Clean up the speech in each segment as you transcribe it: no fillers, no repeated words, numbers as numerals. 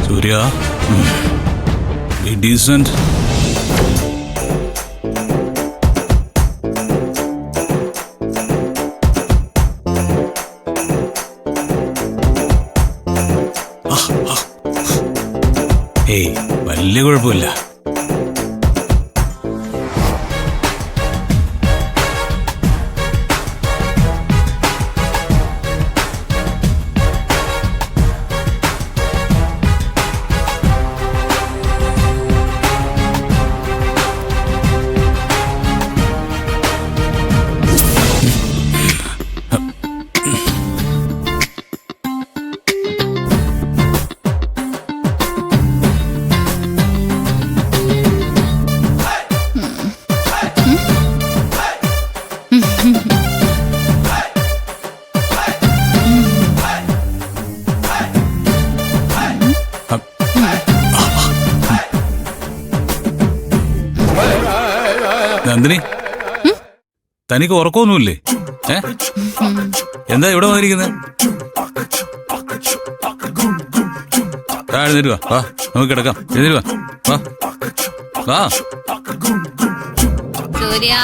Surya, be decent. ഏയ്, വലിയ കുഴപ്പമില്ല. നന്ദിനി, തനിക്ക് ഉറക്കമൊന്നുമില്ലേ? എന്താ ഇവിടെ വന്നിരിക്കുന്നത്? എഴുന്നേറ്റ് വാ, വാ നമുക്ക് കിടക്കാം. എഴുന്നേറ്റ് വാ, വാ. സൂര്യ,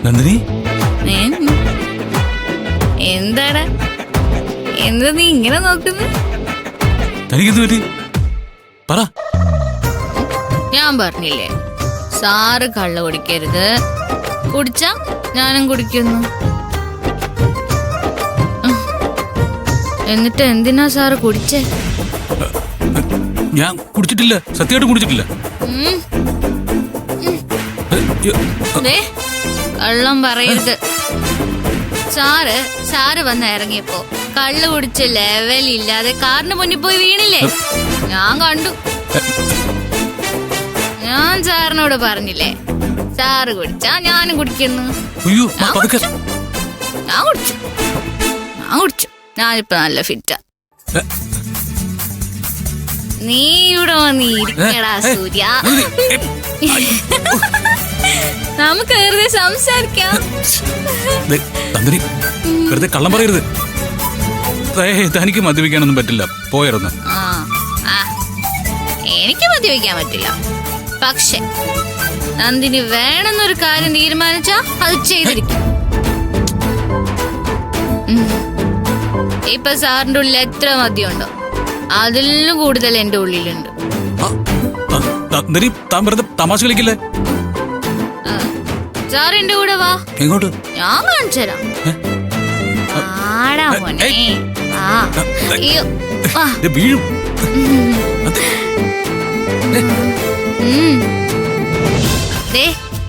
നന്ദിനി, എന്താടാ എന്താ നീ ഇങ്ങനെ നോക്കുന്നത്? തനിക്കെന്ത് പറ്റി? പറ. ഞാൻ പറഞ്ഞില്ലേ സാറ് കള്ള് കുടിക്കരുത്, കുടിച്ചാ ഞാനും കുടിക്കുന്നു. എന്നിട്ട് എന്തിനാ സാറ് കുടിച്ചേ? ഞാൻ കുടിച്ചിട്ടില്ല, സത്യമായിട്ടും കുടിച്ചിട്ടില്ല. കള്ളം പറയരുത്. സാറ് വന്ന് ഇറങ്ങിയപ്പോ കള്ള് കുടിച്ച് ലെവലില്ലാതെ കാറിന് മുന്നിൽ പോയി വീണില്ലേ? ഞാൻ കണ്ടു. ഞാൻ സാറിനോട് പറഞ്ഞില്ലേ സാറ് കുടിച്ചാ ഞാനും കുടിക്കുന്നു. ഞാൻ കുടിച്ചു. ഞാനിപ്പോ നല്ല ഫിറ്റാ. നീ ഇവിടെ വന്ന് ഇരിക്കടാ സൂര്യ. നമുക്ക് വെറുതെ സംസാരിക്കാം. വെറുതെ കള്ളം പറയരുത്. തനിക്ക് മദ്യപിക്കാനൊന്നും പറ്റില്ല, പോയിരുന്നു. എനിക്ക് മദ്യപിക്കാൻ പറ്റില്ല, പക്ഷെ നന്ദിനി വേണമെന്നൊരു കാര്യം തീരുമാനിച്ചാ അത് ചെയ്തിരിക്കും. ഇപ്പൊ സാറിന്റെ ഉള്ളിൽ എത്ര മദ്യമുണ്ടോ അതിലും കൂടുതൽ എന്റെ ഉള്ളിലുണ്ട്. തമാശ കളിക്കില്ലേ? സാർ എന്റെ കൂടെ വാ. എങ്ങോട്ട്? ഞാൻ കാണിച്ചു തരാം. ആടാ മോനെ.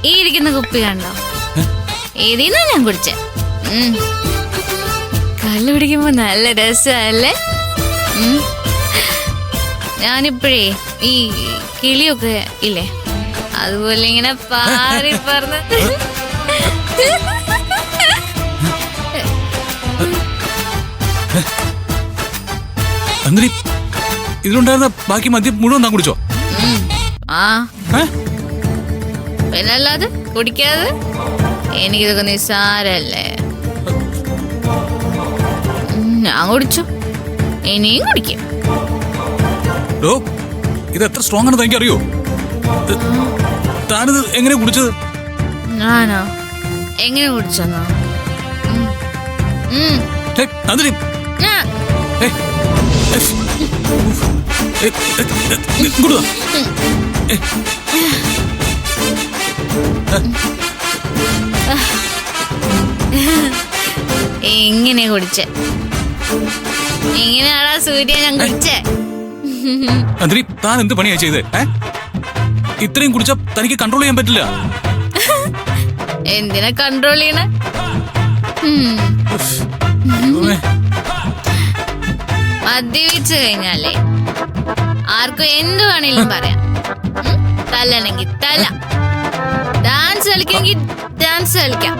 ഈ ഇരിക്കുന്ന കുപ്പി കണ്ടോ? ഏതീന്നാ ഞാൻ കുടിച്ചേ. കള്ളു പിടിക്കുമ്പോ നല്ല രസല്ലേ? ഞാനിപ്പോഴേ ഈ കിളിയൊക്കെ ഇല്ലേ അതുപോലെ ഇങ്ങനെ പാറി പറന്ന് ഇതിലുണ്ടായിരുന്ന ബാക്കി മദ്യം മുഴുവൻ താൻ കുടിച്ചോ? പിന്നല്ലാതെ കുടിക്കാതെ എനിക്കിതൊക്കെ നിസ്സാരല്ലേ. ഞാൻ കുടിച്ചു, ഇനിയും കുടിക്കും. ഇത് എത്ര സ്ട്രോങ് ആണെന്ന് എനിക്ക് അറിയോ? താനിത് എങ്ങനെ കുടിച്ചത്? ഞാനോ എങ്ങനെ കുടിച്ചെന്നോ? എങ്ങനെ കുടിച്ചേ? എങ്ങനെയാടാ സൂര്യ ഞാൻ കുടിച്ചേ? താൻ എന്ത് പണിയാ ചെയ്തേ? ഇത്രയും കുടിച്ചാ തനിക്ക് കൺട്രോൾ ചെയ്യാൻ പറ്റില്ല. എന്തിനാ കൺട്രോൾ ചെയ്യണേ? മദ്യപിച്ചു കഴിഞ്ഞാലേ ആർക്കും എന്ത് വേണേലും പറയാം. തല്ലണെങ്കിൽ തല, ഡാൻസ് കളിക്കെങ്കിൽ ഡാൻസ് കളിക്കാം.